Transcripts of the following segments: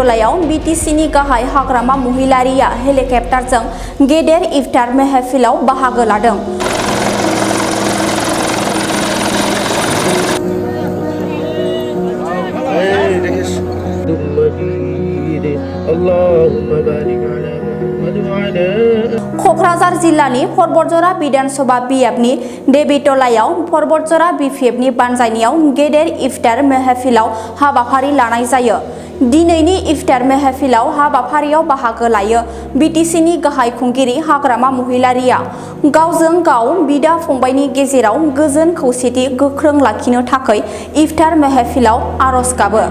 टलायाव बीटीसीनि गाहाय हाग्रामा महिलारिया हेलिकप्टारजों गेदेर इफ्तार महफिलाव बाहागो लादों। कक्राझार जिल्लानि परबतजरा विधानसभा बियाबनि देबिटलायाव परबतजरा बिपिएफनि बानजायनायाव गेदेर इफ्तार महफिलाव हाबाफारि लानाय जायो। दिनैनि इफ्तार महफिलाव हाबाफारियाव बाहागो लायो बीटीसीनि गाहाय खुंगिरि हाग्रामा महिलारिया गावजों गाव बिदा फंबायनि गेजेराव गोजोन खौसेथि गोख्रों लाखिनो थाखाय इफ्तार महफिलाव आरज गाबो।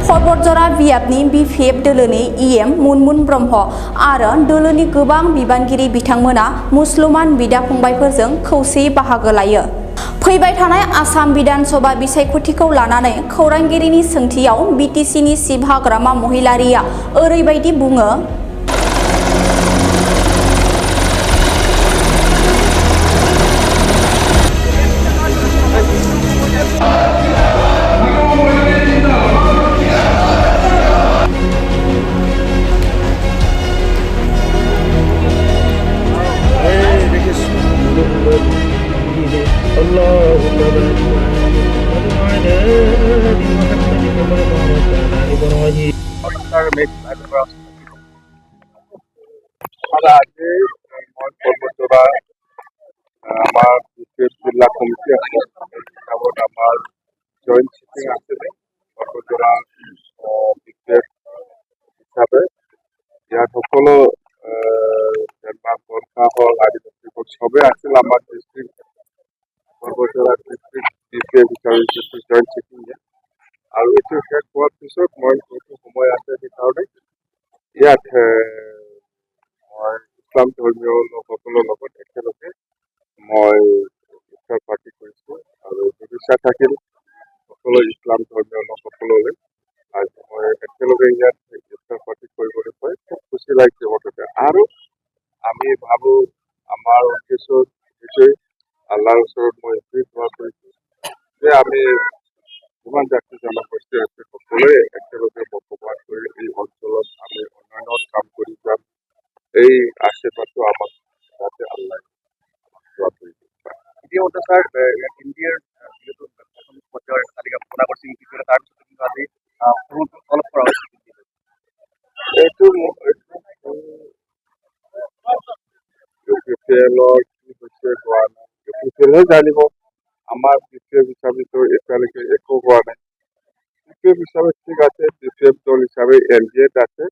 परबतजरा बियाबनि बिपिएफ दोलोनि इएम मुनमुन ब्रह्म आरो दोलोनि गोबां बिबानगिरि बिथांमोना मुसलमान बिदा फंबायफोरजों खौसेयै बाहागो लायो। फैबाय थानाय आसाम विधानसभा बिसायख'थिखौ लानानै खौरांगिरिनि सोंथियाव बीटीसीनि चिफ हाग्रामा महिलारिया ओरैबायदि बुङो। আমার জিলা কমিটি আছে আমার জয়েন্ট সিটিং আছে পরবতজরা হিসাবে ইয়াত সকলো বৰ্ষা হল আদিবাসী হল সবে আছিল আমাৰ ডিষ্ট্ৰিক্ট পৰবতজৰা ডিষ্ট্ৰিক্ট বিপিএফ হিচাপে জয়েন্ট সিটিং আৰু এইটো শেষ হোৱাৰ পিছত মই যিটো সময় আছে সেইকাৰণে ইয়াত মই ইছলাম ধৰ্মীয় লোকসকলৰ লগত একেলগে মই ইফতাৰ পাৰ্টি কৰিছোঁ আৰু শুভেচ্ছা থাকিল সকলো ইছলাম ধৰ্মীয় লোকসকললৈ। আজি মই একেলগে ইয়াত ইফতাৰ পাৰ্টি কৰিবলৈ পাই খুব খুচি লাগিছে মুঠতে। আৰু আমি ভাবোঁ আমাৰ উদ্দেশ্য নিশ্চয় আল্লাহৰ ওচৰত মই এইটোৱে দোৱা কৰিছোঁ যে আমি যিমান জাতি জনগোষ্ঠী আছে সকলোৱে একেলগে বসবাস কৰি এই অঞ্চলত আমি উন্নয়নৰ কাম কৰি যাম। এই আশীৰ্বাদটো আমাক যাতে আল্লাহ দোৱা কৰি ইতিমধ্যে স্যাৰ ইন্ডিয়াৰ যেহেতু পৰ্যায়েৰ তালিকা ঘোষণা কৰছে ইউপিপিএল তাৰ পিছনে কিন্তু আজি তলব কৰা হয়েছে এইটো ইউপিপিএলৰ কি হৈছে হোৱা নাই ইউপিপিএলহে জানিব। আমাৰ বিপিএফ হিচাপেতো এতিয়ালৈকে একো হোৱা নাই। বিপিএফ হিচাপে ঠিক আছে, বিপিএফ দল হিচাপে এনডিএত আছে।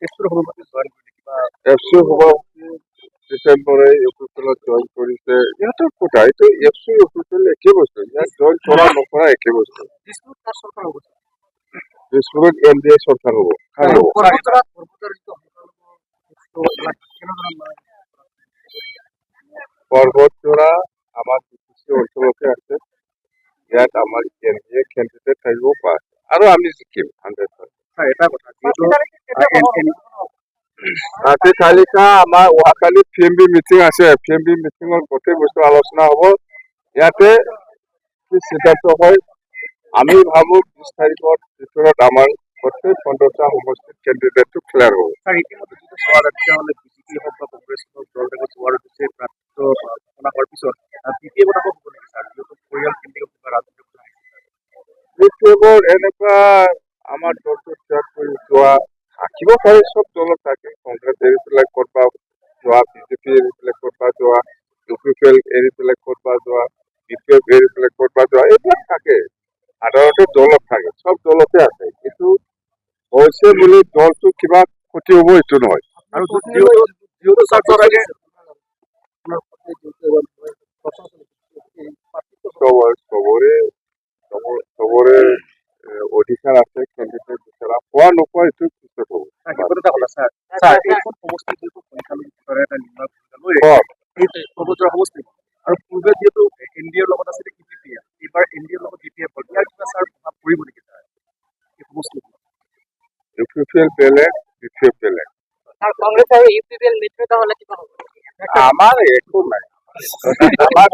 এফসির সভাপতি জয়েন করে কিবা এফচি সভাপতি ডিচেম্বৰে ইউপিপিএলত জইন কৰিছে। ইহঁতৰ কথা এইটো এফচি ইউপিপিএল একে বস্তু, ইয়াত জইন কৰা নকৰা একে বস্তু। দিছপুৰ তাৰ সৰকাৰ হবে দিছপুৰত এনডিএ চৰকাৰ হ'ব। পৰ্বতজৰা আমাৰ বিশিষ্ট অঞ্চলতে আছে। ইয়াত আমাৰ এনডিএ কেণ্ডিডেট থাকিব পাৰে আৰু আমি জিকিম 100%। এটা কথা যেহেতু ৰাতি তালিকা আমাৰ অহাকালি PMB মিটিং আছে। PMB মিটিঙৰ গোটেই বস্তু আলোচনা হ'ব। ইয়াতে কি সিদ্ধান্ত হয় আমি ভাবোঁ 20 তাৰিখৰ ভিতৰত আমাৰ গোটেই 15টা সমষ্টিৰ কেণ্ডিডেটটো ক্লিয়াৰ হ'ব। স্যার ইতিমধ্যে যদি সভা রাখতে হলে বিজেপি হোক বা কংগ্রেস হোক দল থেকে সভা দিচ্ছে প্রাপ্ত ঘোষণা হওয়ার পিছত বিপিএফ কথা কব নেকি স্যার যেহেতু পৰিয়াল কেন্দ্ৰিক ৰাজনীতি বিপিএফৰ এনেকুৱা আমাৰ দলটো ত্যাগ কৰি যোৱা থাকিব পাৰে, চব দলত থাকে। কংগ্ৰেছ এৰি পেলাই ক'ৰবাত যোৱা, বিজেপি এৰি পেলাই ক'ৰবাত যোৱা, ইউপিপিএল এৰি পেলাই ক'ৰবাত যোৱা, বিপিএফ এৰি পেলাই ক'ৰবাত যোৱা, এইবিলাক থাকে। সাধাৰণতে দলত থাকে, চব দলতে আছে। কিন্তু হৈছে বুলি দলটো কিবা ক্ষতি হ'ব এইটো নহয়। আৰু যেহেতু স্যাৰ আগে চবৰে অধিকাৰ আছে কেণ্ডিডেট বিচৰা, পোৱা নোপোৱা এইটো পিছত হ'ব। স্যাৰ এইখন সমষ্টি যেহেতু সংখ্যালঘু এটা নিৰ্ণয় লৈ এই পৰ্বতজৰা সমষ্টি আৰু পূৰ্বে যিহেতু এনডিএৰ লগত আছিলে ইউপিপিএল, এইবাৰ এনডিএৰ লগত বিপিএফ হ'ল, ইয়াৰ কিবা স্যাৰ প্ৰভাৱ পৰিব নেকি স্যাৰ এই সমষ্টি? ইউপিপিএল বেলেগ, বিপিএফ বেলেগ। আৰ কংগ্ৰেস আৰ ইউপিপিএল মিত্ৰতা হলে কি হবে? আমাৰ একো নাই আমাৰ